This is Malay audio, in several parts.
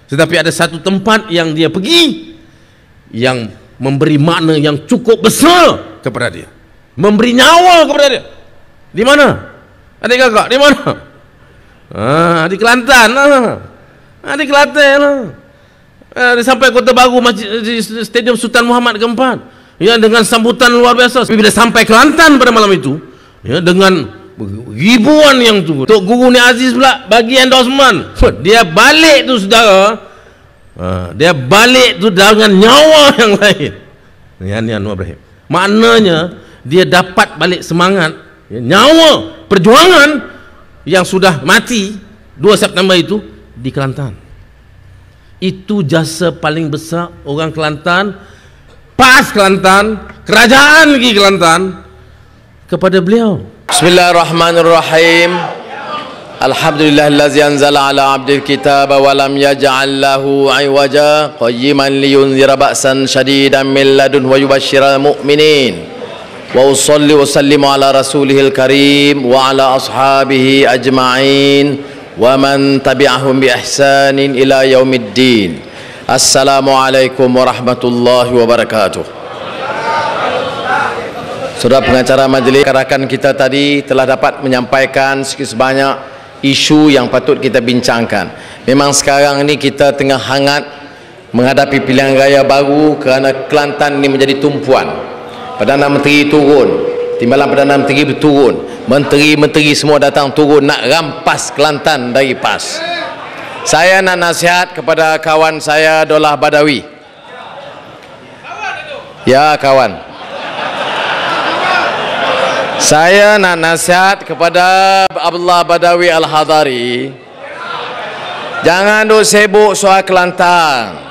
Tetapi ada satu tempat yang dia pergi yang memberi makna yang cukup besar kepada dia, memberi nyawa kepada dia. Di mana? Adik kakak, di mana? Di Kelantan lah. Di Kelantan lah. Dia sampai Kota Baru, di Stadium Sultan Muhammad keempat, ya, dengan sambutan luar biasa. Tapi bila sampai Kelantan pada malam itu, ya, dengan ribuan yang tunggu, Tok Guru Ni Aziz pula bagi endorsement. Dia balik tu saudara, dia balik tu dengan nyawa yang lain. Ni Anwar Ibrahim. Maknanya dia dapat balik semangat, ya, nyawa perjuangan yang sudah mati 2 September itu di Kelantan. Itu jasa paling besar orang Kelantan, PAS Kelantan, kerajaan negeri Kelantan kepada beliau. Bismillahirrahmanirrahim. Alhamdulillahillazi anzala ala abdil kitaba wa lam yaj'al lahu 'iwaja qayyiman liyunzira ba'san shadidan min ladun wa yubashshiral mu'minin. Wa usalli wa sallimu ala rasulihil karim wa ala ashabihi ajma'in wa man tabi'ahum bi ihsanin ila yaumiddin. Assalamualaikum warahmatullahi wabarakatuh. Saudara pengacara majlis, rakan kita tadi telah dapat menyampaikan sedikit sebanyak isu yang patut kita bincangkan. Memang sekarang ini kita tengah hangat menghadapi pilihan raya baru kerana Kelantan ini menjadi tumpuan. Perdana Menteri turun, timbalan Perdana Menteri berturun, menteri-menteri semua datang turun nak rampas Kelantan dari PAS. Saya nak nasihat kepada kawan saya Dollah Badawi. Ya kawan, saya nak nasihat kepada Abdullah Badawi Al-Hadari, jangan duk sibuk soal Kelantan.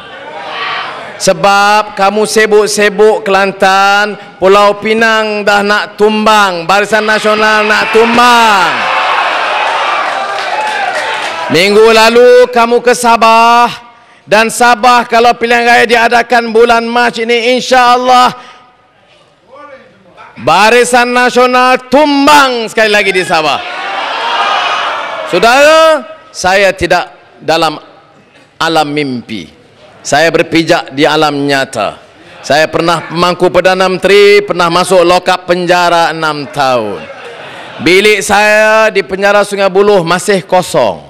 Sebab kamu sibuk-sibuk Kelantan, Pulau Pinang dah nak tumbang, Barisan Nasional nak tumbang. Minggu lalu kamu ke Sabah, dan Sabah kalau pilihan raya diadakan bulan Mac ini, insya-Allah Barisan Nasional tumbang sekali lagi di Sabah. Saudara, saya tidak dalam alam mimpi. Saya berpijak di alam nyata. Saya pernah pemangku Perdana Menteri, pernah masuk lokap penjara 6 tahun. Bilik saya di penjara Sungai Buloh masih kosong.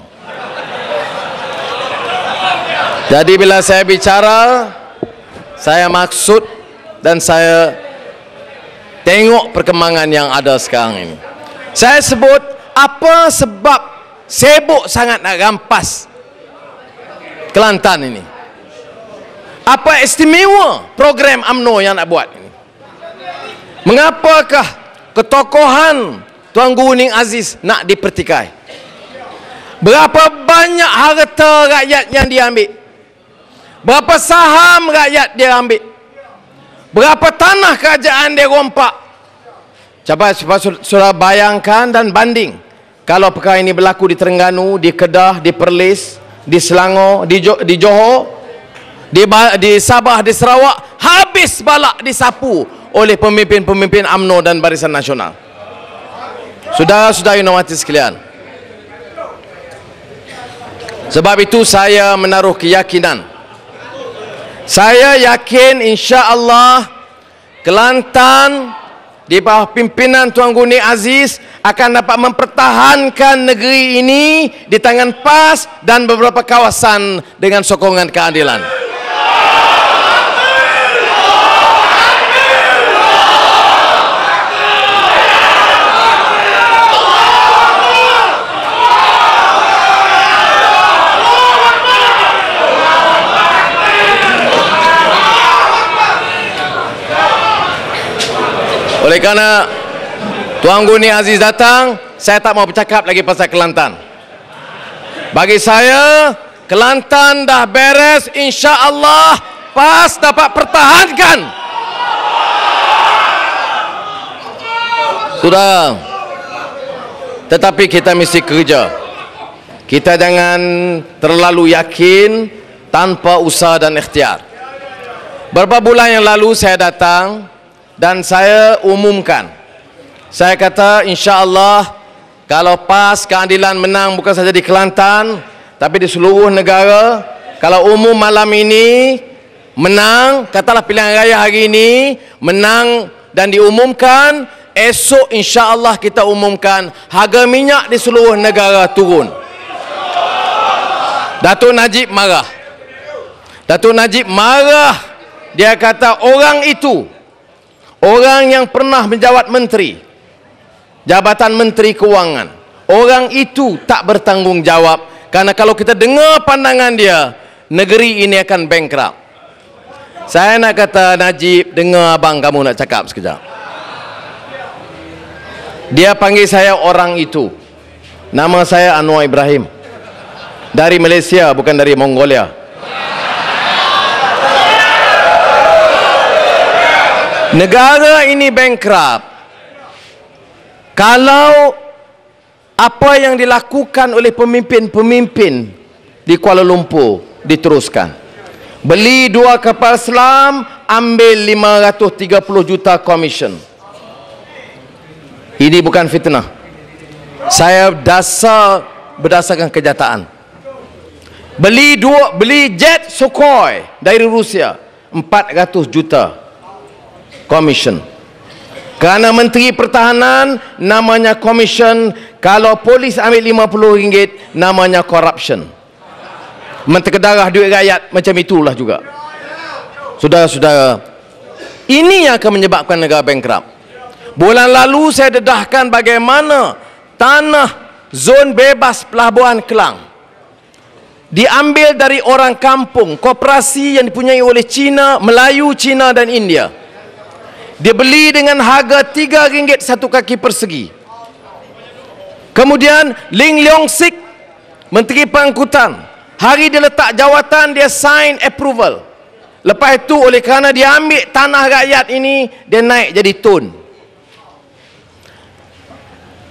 Jadi bila saya bicara, saya maksud dan saya tengok perkembangan yang ada sekarang ini. Saya sebut apa sebab sibuk sangat nak rampas Kelantan ini. Apa istimewa program UMNO yang nak buat ini? Mengapakah ketokohan Tuan Guru Ning Aziz nak dipertikai? Berapa banyak harta rakyat yang diambil? Berapa saham rakyat dia ambil? Berapa tanah kerajaan dia rompak? Coba sudah bayangkan dan banding. Kalau perkara ini berlaku di Terengganu, di Kedah, di Perlis, di Selangor, di Johor, di Sabah, di Sarawak, habis balak disapu oleh pemimpin-pemimpin UMNO dan Barisan Nasional. Saudara-saudari hormati sekalian, sebab itu saya menaruh keyakinan, saya yakin insya-Allah Kelantan di bawah pimpinan Tuan Guru Ning Aziz akan dapat mempertahankan negeri ini di tangan PAS dan beberapa kawasan dengan sokongan keadilan. Oleh kerana Tuan Guru Ning Aziz datang, saya tak mau bercakap lagi pasal Kelantan. Bagi saya, Kelantan dah beres, insya-Allah PAS dapat pertahankan. Sudah. Tetapi kita mesti kerja. Kita jangan terlalu yakin tanpa usaha dan ikhtiar. Beberapa bulan yang lalu saya datang dan saya umumkan, saya kata insya-Allah kalau PAS keadilan menang bukan saja di Kelantan tapi di seluruh negara, kalau umum malam ini menang, katalah pilihan raya hari ini menang dan diumumkan, esok insya-Allah kita umumkan harga minyak di seluruh negara turun. Datuk Najib marah. Datuk Najib marah. Dia kata orang itu, orang yang pernah menjawat menteri, jabatan menteri keuangan, orang itu tak bertanggungjawab, karena kalau kita dengar pandangan dia, negeri ini akan bankrupt. Saya nak kata, Najib, dengar abang kamu nak cakap sekejap. Dia panggil saya orang itu. Nama saya Anwar Ibrahim. Dari Malaysia, bukan dari Mongolia. Negara ini bankrupt kalau apa yang dilakukan oleh pemimpin-pemimpin di Kuala Lumpur diteruskan. Beli 2 kapal selam, ambil 530 juta komisen. Ini bukan fitnah. Saya berdasarkan kenyataan. Beli jet Sukhoi dari Rusia, 400 juta komisen. Kerana Menteri Pertahanan, namanya komisen. Kalau polis ambil RM50, namanya corruption. Menterkedarah duit rakyat, macam itulah juga. Saudara-saudara, ini yang akan menyebabkan negara bankrupt. Bulan lalu saya dedahkan bagaimana tanah zon bebas Pelabuhan Kelang diambil dari orang kampung, koperasi yang dipunyai oleh Cina, Melayu, Cina dan India. Dia beli dengan harga RM3 satu kaki persegi. Kemudian Ling Leong Sik, Menteri Pengangkutan, hari dia letak jawatan, dia sign approval. Lepas itu oleh kerana dia ambil tanah rakyat ini, dia naik jadi tun.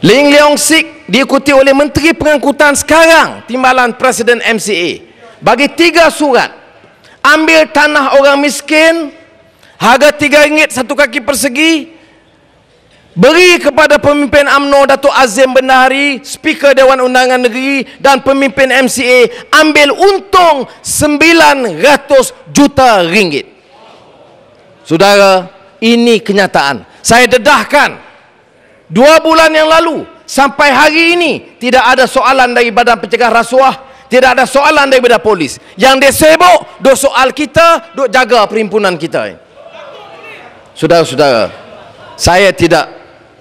Ling Leong Sik diikuti oleh Menteri Pengangkutan sekarang, timbalan Presiden MCA, bagi 3 surat. Ambil tanah orang miskin, harga RM3 satu kaki persegi, beri kepada pemimpin UMNO Datuk Azim Bendahari, Speaker Dewan Undangan Negeri dan pemimpin MCA, ambil untung RM900 juta. Saudara, ini kenyataan. Saya dedahkan 2 bulan yang lalu sampai hari ini tidak ada soalan dari Badan Pencegah Rasuah, tidak ada soalan daripada polis. Yang dia sibuk duk soal kita, duk jaga perhimpunan kita. Saudara-saudara, saya tidak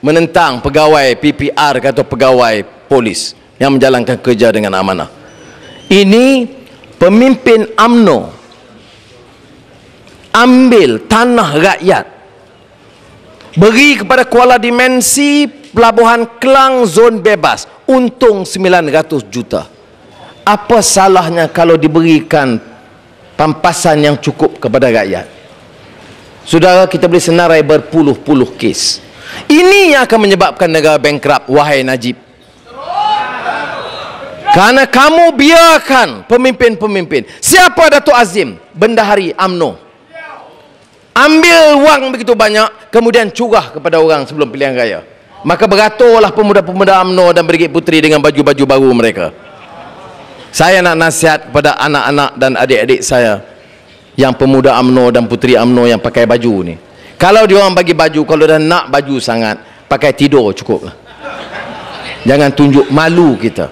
menentang pegawai PPR atau pegawai polis yang menjalankan kerja dengan amanah. Ini pemimpin UMNO ambil tanah rakyat, beri kepada Kuala Dimensi Pelabuhan Kelang zon bebas, untung 900 juta. Apa salahnya kalau diberikan pampasan yang cukup kepada rakyat? Saudara, kita boleh senarai berpuluh-puluh kes. Ini yang akan menyebabkan negara bankrupt, wahai Najib. Karena kamu biarkan pemimpin-pemimpin. Siapa Datuk Azim Bendahari UMNO? Ambil wang begitu banyak, kemudian curah kepada orang sebelum pilihan raya. Maka beraturlah pemuda-pemuda UMNO dan Brigade Puteri dengan baju-baju baru mereka. Saya nak nasihat kepada anak-anak dan adik-adik saya yang pemuda UMNO dan puteri UMNO yang pakai baju ni. Kalau dia orang bagi baju, kalau dah nak baju sangat, pakai tidur cukup lah. Jangan tunjuk malu kita.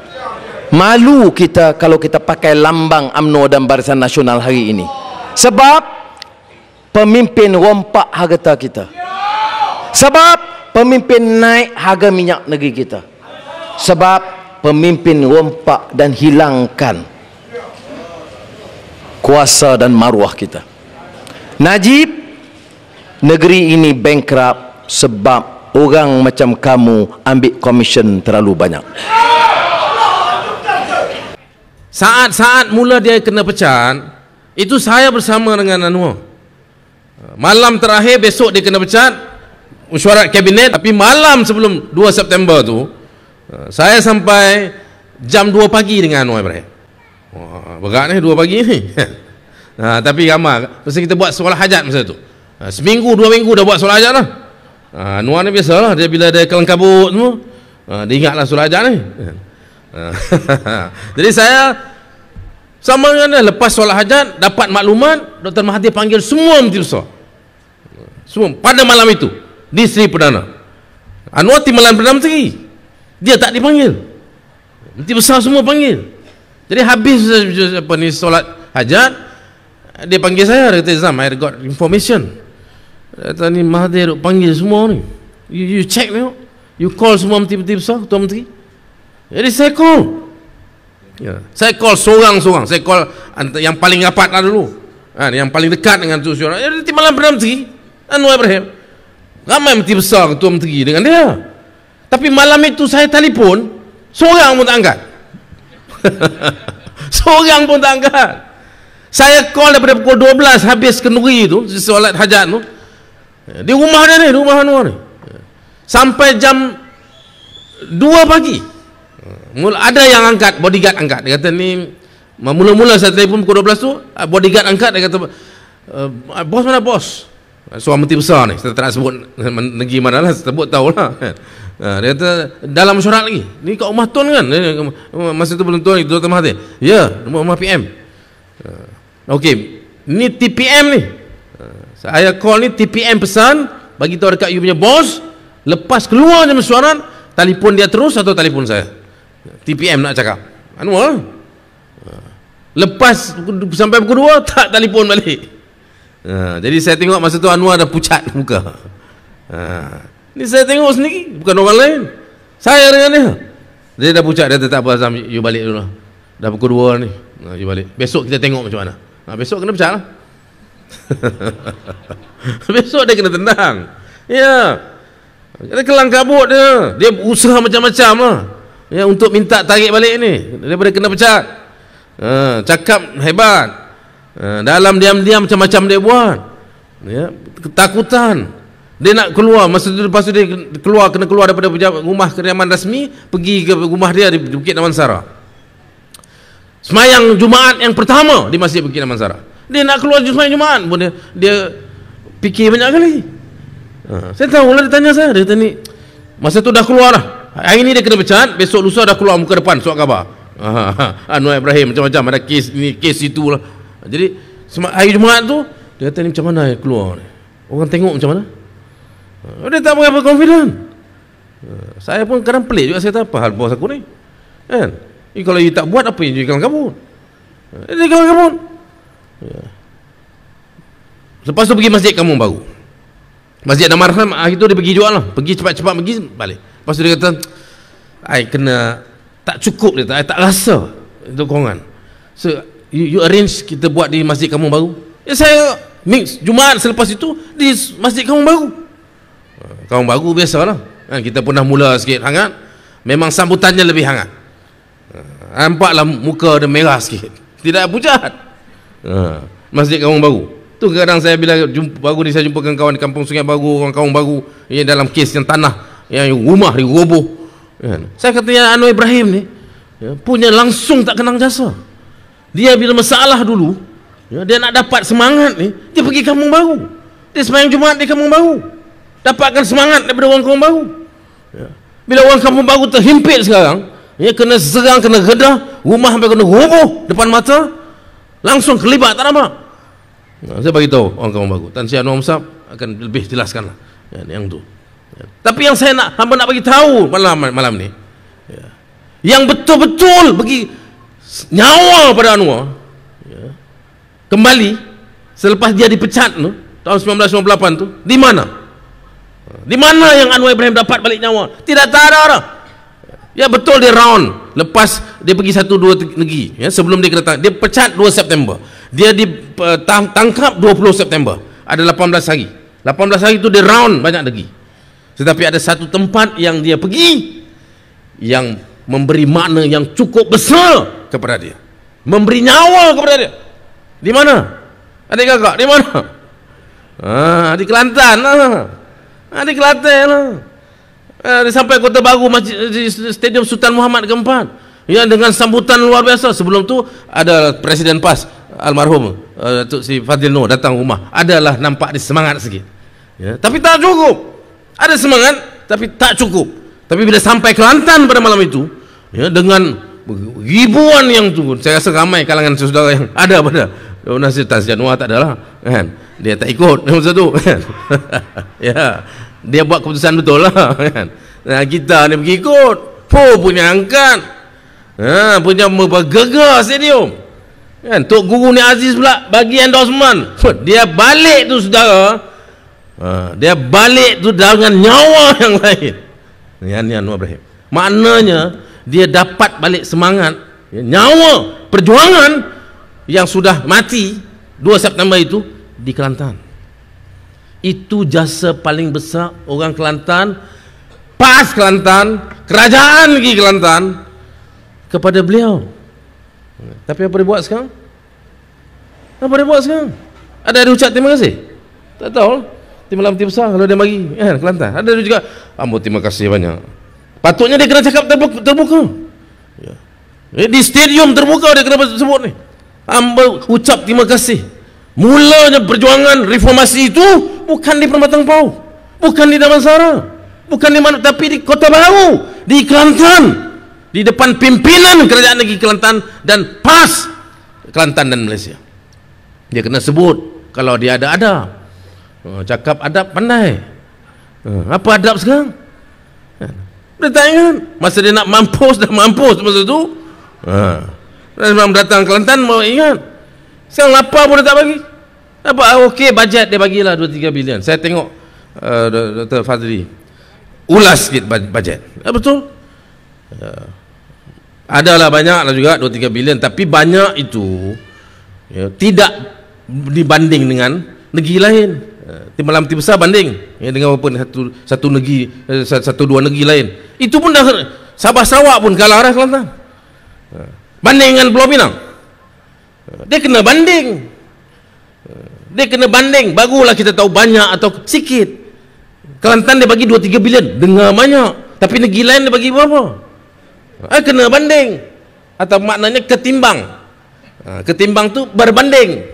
Malu kita kalau kita pakai lambang UMNO dan Barisan Nasional hari ini. Sebab pemimpin rompak harta kita. Sebab pemimpin naik harga minyak negeri kita. Sebab pemimpin rompak dan hilangkan kuasa dan maruah kita. Najib, negeri ini bankrupt sebab orang macam kamu ambil komisen terlalu banyak. Saat-saat mula dia kena pecat, itu saya bersama dengan Anwar. Malam terakhir, besok dia kena pecat, mesyuarat kabinet. Tapi malam sebelum 2 September tu, saya sampai jam 2 pagi dengan Anwar Ibrahim. Wah, berat ni 2 pagi ni. Tapi ramai. Masa kita buat solat hajat masa tu. Seminggu, 2 minggu dah buat solat hajat lah. Anwar ni biasalah, dia bila ada kelang kabut semua, dia ingatlah solat hajat ni. Jadi saya Sama dengan lepas solat hajat, dapat maklumat, Dr. Mahathir panggil semua Menteri Besar. Semua pada malam itu di Seri Perdana. Anwar timbalan Perdana Menteri, dia tak dipanggil. Menteri Besar semua panggil. Jadi habis apa ni solat hajat, dia panggil saya, dia kata, Zam, I got information. Dia kata, ni Mahathir panggil semua ni. You check tengok. You call semua menteri-menteri besar, ketua menteri. Jadi saya call. Saya call seorang-seorang. Saya call yang paling rapat lah dulu, yang paling dekat dengan tu seorang. Jadi malam Perdana Menteri Anwar Ibrahim, ramai menteri besar, ketua menteri dengan dia. Tapi malam itu saya telefon, seorang pun tak angkat. Seorang pun tak angkat. Saya call daripada pukul 12 habis kenduri tu, solat hajat tu, di rumah dia ni, di rumah Anwar ni, sampai jam 2 pagi. Ada yang angkat, bodyguard angkat. Dia kata ni, mula-mula saya telefon pukul 12 tu, bodyguard angkat. Dia kata, bos mana bos? Seorang menteri besar ni, saya tak nak sebut negeri mana lah, sebut tahulah. Dia kata, dalam mesyuarat lagi. Ni kat rumah Tun kan? Masa tu belum Tun, Dr. Mahathir. Ya, rumah PM. Okey, ni TPM ni. Saya call ni TPM pesan, bagi tahu dekat you punya bos, lepas keluar je mesyuarat, telefon dia terus atau telefon saya. TPM nak cakap Anwar, lepas sampai pukul 2 tak telefon balik. Jadi saya tengok masa tu Anwar dah pucat muka. Ni saya tengok sendiri, bukan orang lain, saya dengan dia. Dia dah pucat. Dia tak apa, Azam, you balik dulu lah. Dah pukul 2 ni, you balik. Besok kita tengok macam mana. Besok kena pecat lah. Besok dia kena tendang. Ya, dia kelang kabut dia. Dia usaha macam-macam lah, ya, untuk minta tarik balik ni daripada kena pecat. Cakap hebat, dalam diam-diam macam-macam dia buat, ya, ketakutan. Dia nak keluar masa tu, lepas tu dia kena keluar daripada rumah kediaman rasmi, pergi ke rumah dia di Bukit Damansara. Semayang Jumaat yang pertama di Masjid Bukit Damansara. Dia nak keluar semayang Jumaat pun dia fikir banyak kali. Saya tahu lah, dia tanya saya, dia kata ni masa tu dah keluar lah. Hari ni dia kena pecat, besok lusa dah keluar muka depan surat khabar. Anwar Ibrahim macam-macam, ada kes ni, kes itu lah. Jadi hari Jumaat tu dia kata ni macam mana dia keluar ni, orang tengok macam mana. Dia tak berapa confident. Saya pun kadang pelik juga, saya kata apa hal bos aku ni kan. Kalau you tak buat, apa yang you kalang kabut? Dia kalang kabut. Lepas tu pergi Masjid Kampung Baru, Masjid Damarham. Hari tu dia pergi juga lah, pergi cepat-cepat pergi balik. Lepas tu dia kata, I kena, tak cukup, dia tak rasa itu korangan. So you arrange kita buat di Masjid Kampung Baru. Saya mix Jumaat selepas itu di Masjid Kampung Baru. Kampung Baru biasalah, kita pernah mula sikit hangat, memang sambutannya lebih hangat. Nampaklah muka dia merah sikit, tidak pucat. Masjid Kampung Baru tu kadang saya bila baru ni saya jumpakan kawan di Kampung Sungai Baru, orang Kampung Baru yang dalam kes yang tanah, yang rumah diroboh. Saya katanya Anwar Ibrahim ni punya langsung tak kenang jasa. Dia bila masalah dulu, dia nak dapat semangat ni, dia pergi Kampung Baru, dia semayang Jumaat di Kampung Baru, dapatkan semangat daripada orang Kampung Baru. Bila orang Kampung Baru terhimpit sekarang, kena serang, kena gedah, rumah sampai kena roboh depan mata, langsung kelibat, tak nampak. Saya bagi tahu orang Kampung Baru, Tan Sri Anwar Musab akan lebih jelaskan lah yang tu. Tapi yang saya nak, hamba nak bagi tahu malam ni, yang betul-betul bagi nyawa pada Anwar, kembali selepas dia dipecat tu tahun 1998 tu, di mana? Di mana yang Anwar Ibrahim dapat balik nyawa? Tidak ada orang. Ya betul, dia round lepas dia pergi 1-2 negeri, sebelum dia kena dia pecat 2 September, dia ditangkap 20 September, ada 18 hari. 18 hari itu dia round banyak negeri. Tetapi ada satu tempat yang dia pergi yang memberi makna yang cukup besar kepada dia, memberi nyawa kepada dia. Di mana? Adik kakak, di mana? Di Kelantan lah. Di Kelantan lah. Dia sampai Kota Baru, Stadium Sultan Muhammad keempat, ya, dengan sambutan luar biasa. Sebelum tu ada Presiden PAS almarhum Datuk Seri Fadzil Noor datang rumah, adalah nampak dia semangat sikit, ya, tapi tak cukup. Ada semangat tapi tak cukup. Tapi bila sampai Kelantan pada malam itu, ya, dengan ribuan yang tunggu. Saya rasa ramai kalangan saudara yang ada pada Nasir Tan Sri Anwar tak adalah kan, dia tak ikut masa tu kan. Ya, dia buat keputusan betul lah kan. Nah, kita ni pergi ikut punya angkat punya gegar stadium kan. Tok Guru ni Aziz pula bagi endorsement, dia balik tu saudara, dia balik tu dengan nyawa yang lain. Ni Anwar Ibrahim, maknanya dia dapat balik semangat, nyawa perjuangan yang sudah mati 2 September itu di Kelantan. Itu jasa paling besar orang Kelantan, PAS Kelantan, kerajaan negeri Kelantan kepada beliau. Tapi apa dia buat sekarang? Apa dia buat sekarang? Ada ucap terima kasih? Tak tahu lah. Tim besar kalau dia bagi Kelantan. Ada juga terima kasih banyak. Patutnya dia kena cakap terbuka. Ya. Di stadium terbuka dia kena sebut ni. Ucap terima kasih. Mulanya perjuangan reformasi itu bukan di Perempatan Pau, bukan di Damansara, bukan di mana, tapi di Kota Baru, di Kelantan, di depan pimpinan kerajaan negeri Kelantan dan PAS Kelantan dan Malaysia. Dia kena sebut kalau dia ada. Cakap adab pandai. Apa adab sekarang? Dia tak ingat masa dia nak mampus, dah mampus masa tu. Sebelum datang Kelantan mau ingat. Sekarang lapar pun dia tak bagi. Apa okey bajet dia bagilah 2-3 bilion. Saya tengok Dr. Fadli ulas sikit bajet. Betul. Adalah banyaklah juga 2-3 bilion, tapi banyak itu tidak dibanding dengan negeri lain. Tim besar banding dengan apa satu negeri, satu dua negeri lain. Itu pun dah Sabah Sarawak pun kalah dah Kelantan. Banding dengan Pulau Pinang, dia kena banding. Dia kena banding, barulah kita tahu banyak atau sikit. Kelantan dia bagi 2-3 bilion, dengar banyak, tapi negeri lain dia bagi berapa? Kena banding. Atau maknanya ketimbang. Ketimbang tu berbanding.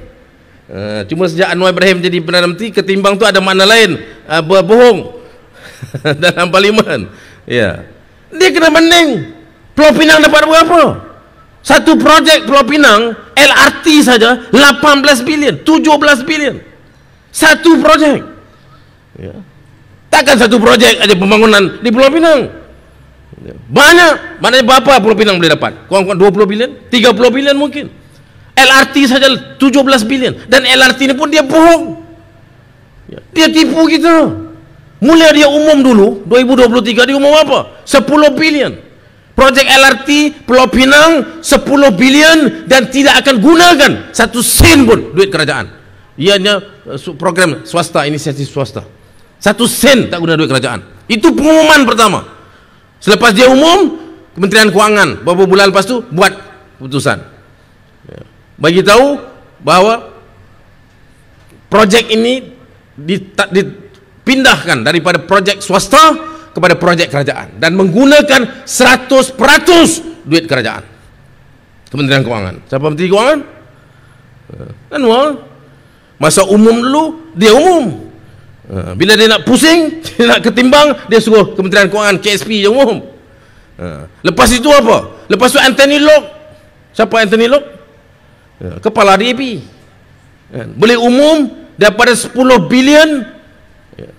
Cuma sejak Anwar Ibrahim jadi Perdana Menteri, ketimbang tu ada makna lain, berbohong dalam parlimen. Ya, dia kena banding. Pulau Pinang dapat berapa? Satu projek Pulau Pinang LRT saja 18 bilion, 17 bilion. Satu projek. Ya. Takkan satu projek aja pembangunan di Pulau Pinang. Ya. Banyak. Maknanya berapa Pulau Pinang boleh dapat? Kurang-kurang 20 bilion, 30 bilion mungkin. LRT saja 17 bilion, dan LRT ni pun dia bohong. Ya. Dia tipu kita. Mula dia umum dulu 2023 dia umum apa? 10 bilion. Projek LRT Pulau Pinang 10 bilion dan tidak akan gunakan 1 sen pun duit kerajaan. Ianya program swasta, inisiatif swasta. 1 sen tak guna duit kerajaan. Itu pengumuman pertama. Selepas dia umum, Kementerian Kewangan beberapa bulan lepas tu buat keputusan. Bagi tahu bahawa projek ini dipindahkan daripada projek swasta kepada projek kerajaan dan menggunakan 100% duit kerajaan. Kementerian Kewangan. Siapa Menteri Kewangan? Anwar. Masa umum dulu dia umum. Bila dia nak pusing, dia nak ketimbang, dia suruh Kementerian Kewangan, KSP je umum. Lepas itu apa? Lepas itu Anthony Locke. Siapa Anthony Locke? Kepala DAP. Boleh umum daripada 10 bilion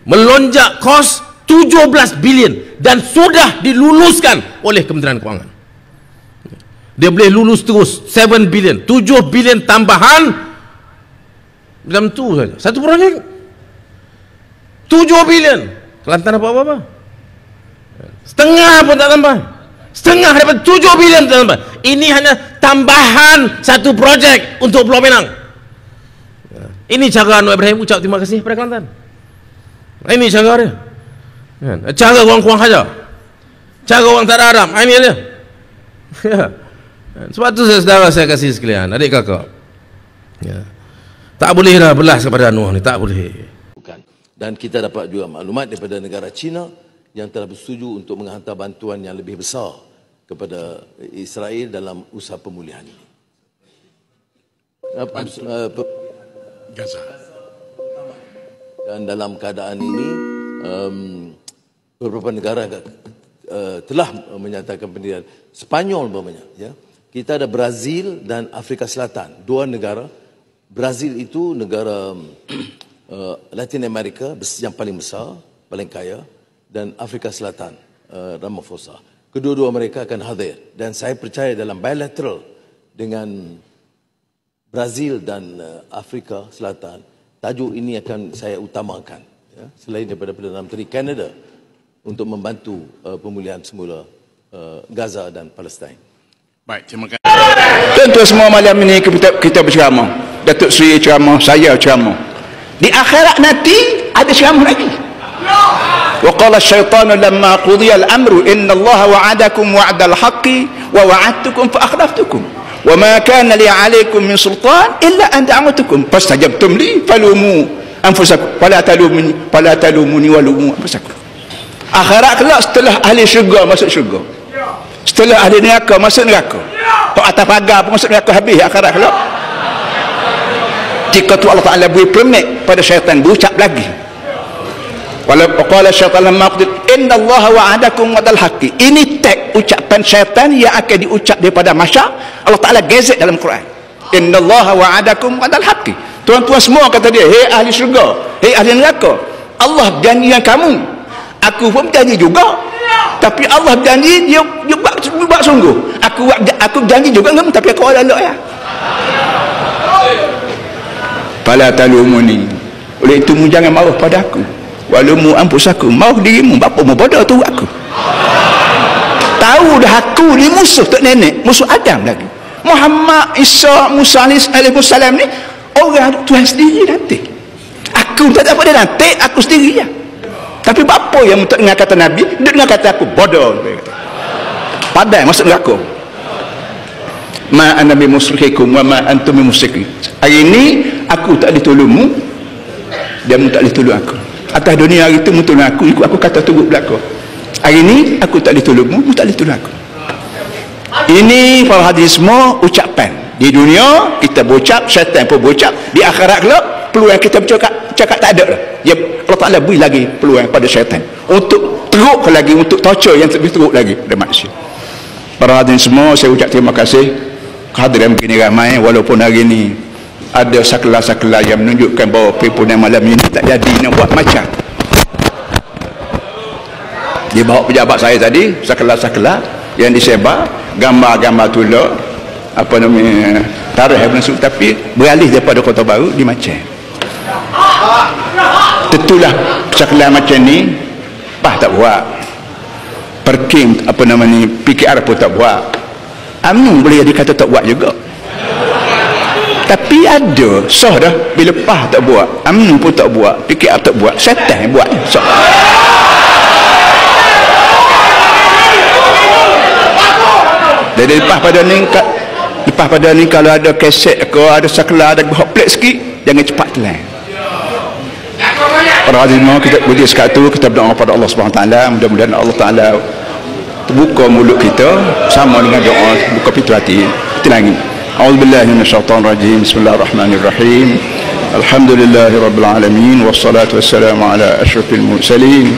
melonjak kos 17 bilion dan sudah diluluskan oleh Kementerian Kewangan. Dia boleh lulus terus 7 bilion, 7 bilion tambahan dalam tu saja. Satu projek 7 bilion. Kelantan dapat apa-apa? Setengah pun tak tambah. Setengah daripada 7 bilion tak tambah. Ini hanya tambahan satu projek untuk Pulau Pinang. Ini cara Anwar Ibrahim ucap terima kasih kepada Kelantan. Ini cara dia. Cara orang kurang hajar, cara orang tak ada adab. Ini dia. Sebab tu saudara saya kasih sekalian, adik kakak, tak boleh dah belas kepada Anwar ni, tak boleh. Bukan. Dan kita dapat juga maklumat daripada negara China yang telah bersetuju untuk menghantar bantuan yang lebih besar kepada Israel dalam usaha pemulihan ini. Gaza. Dan dalam keadaan ini beberapa negara telah menyatakan pendirian. Spanyol umpamanya, ya. Kita ada Brazil dan Afrika Selatan, dua negara. Brazil itu negara Latin America yang paling besar, paling kaya, dan Afrika Selatan, Ramaphosa. Kedua-dua mereka akan hadir, dan saya percaya dalam bilateral dengan Brazil dan Afrika Selatan, tajuk ini akan saya utamakan, ya, selain daripada Perdana Menteri Kanada untuk membantu pemulihan semula Gaza dan Palestin. Baik, terima kasih. Tentu semua malam ini kita berceramah. Datuk Seri ceramah, saya ceramah. Di akhirat nanti ada ceramah lagi. Wa qala asy-syaitanu lamma qudiya al-amru inna Allaha wa'adakum wa'dal haqqi wa wa'adtukum fa akhlaftukum. Wa ma kana li 'alaykum min sultan illa an da'awtukum fastajabtum li falumu anfusakum fala talumuni wa lumu anfusakum. Akhirat kelak setelah ahli syurga masuk syurga. Setelah ahli neraka masuk neraka. Hak atas pagar pun masuk neraka habis akhirat kelak. Jika tu Allah Ta'ala beri permit pada syaitan berucap lagi. Walau qala syaitan lamma qad inna Allah wa'adakum wa'dal haqqi. Ini tag ucapan syaitan yang akan diucap daripada masyar. Allah Ta'ala gezek dalam Quran. Inna Allah wa'adakum wa'dal haqqi. Tuan-tuan semua kata dia, hei ahli syurga, hei ahli neraka, Allah berjanji dengan kamu, aku pun berjanji juga. Tapi Allah berjanji dia buat sungguh. Aku berjanji juga dengan kamu, tapi aku elok ya. Fala talumuni. Oleh itu mu jangan marah pada aku. Walumu anfusakum, marah dirimu. Bapa mu bodoh tu aku. Tahu dah aku ni musuh tok nenek, musuh Adam lagi. Muhammad, Isa, Musa alaihi salam ni orang Tuhan sendiri nanti. Aku tak apa dia nanti, aku sendiri ya. Tapi bapa yang untuk dengar kata Nabi, dia dengar kata aku bodoh. Padai masuk neraka. Ma ana bi musrikikum wa ma antum bi musrikin. Hari ini aku tak boleh tolongmu, dia pun tak boleh tolong aku. Atas dunia hari itu mu tolong aku, ikut aku kata turut belaka. Hari ini aku tak boleh tolongmu, mu tak boleh tolong aku. Ini para hadis semua ucapan. Di dunia kita berucap, syaitan pun berucap. Di akhirat kelak peluang kita bercakap tak ada dah. Ya, Allah Ta'ala beri lagi peluang pada syaitan untuk teruk lagi, untuk torture yang lebih teruk lagi pada manusia. Para hadirin semua, saya ucap terima kasih kehadiran begini ramai, walaupun hari ini ada saklar-saklar yang menunjukkan bahawa perhimpunan malam ini tak jadi nak buat macam dia bawa pejabat saya tadi, saklar-saklar yang disebar, gambar-gambar tulis apa namanya tarikh Ibn Mas'ud, tapi beralih daripada Kota Baru di Macang. Tentulah saklar macam ni PAH tak buat, Perkim apa namanya PKR pun tak buat, UMNO boleh jadi kata tak buat juga. Tapi ada sah dah bila PAH tak buat, UMNO pun tak buat, PKR tak buat, syaitan yang buat sah. Jadi lepas pada ni kalau ada keset ke, ada saklar, ada hotplate sikit, jangan cepat telan. Para hadirin kita berdiri sekat tu, kita berdoa kepada Allah Subhanahu Taala, mudah-mudahan Allah Taala terbuka mulut kita sama dengan doa, buka pintu hati kita lagi. A'udzubillahi minasyaitonir rajim. Bismillahirrahmanirrahim. Alhamdulillahirabbil alamin wassalatu wassalamu ala asyrafil mursalin.